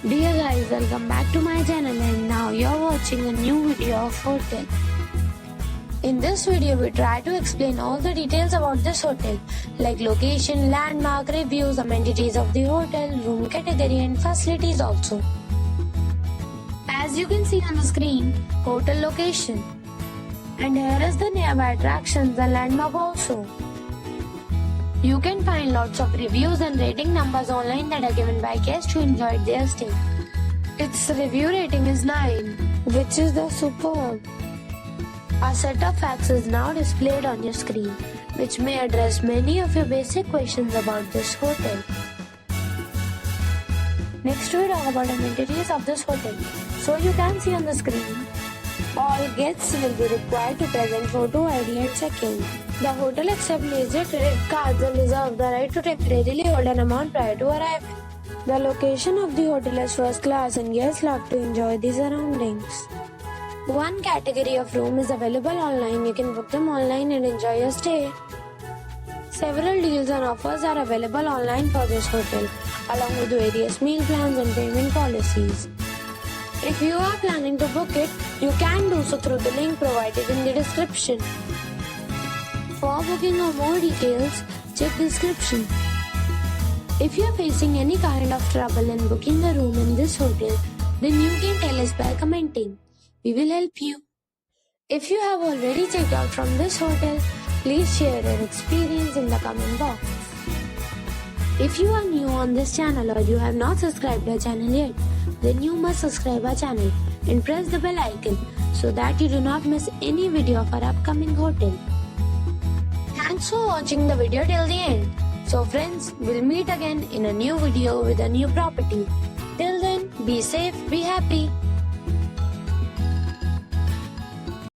Dear guys, welcome back to my channel, and now you're watching a new video of hotel. In this video, we try to explain all the details about this hotel, like location, landmark, reviews, amenities of the hotel, room category and facilities also. As you can see on the screen, hotel location. And here is the nearby attractions and landmark also. You can find lots of reviews and rating numbers online that are given by guests who enjoyed their stay. Its review rating is 9, which is the superb. A set of facts is now displayed on your screen, which may address many of your basic questions about this hotel. Next, we talk about amenities of this hotel. So you can see on the screen, all guests will be required to present photo ID at check-in. The hotel accepts major credit cards and reserves the right to temporarily hold an amount prior to arrival. The location of the hotel is first class and guests love to enjoy the surroundings. One category of room is available online. You can book them online and enjoy your stay. Several deals and offers are available online for this hotel, along with various meal plans and payment policies. If you are planning to book it, you can do so through the link provided in the description. For booking or more details, check description. If you are facing any kind of trouble in booking a room in this hotel, then you can tell us by commenting. We will help you. If you have already checked out from this hotel, please share your experience in the comment box. If you are new on this channel or you have not subscribed our channel yet, then you must subscribe our channel and press the bell icon so that you do not miss any video of our upcoming hotel. Thanks for watching the video till the end. So friends, we'll meet again in a new video with a new property. Till then, be safe, be happy.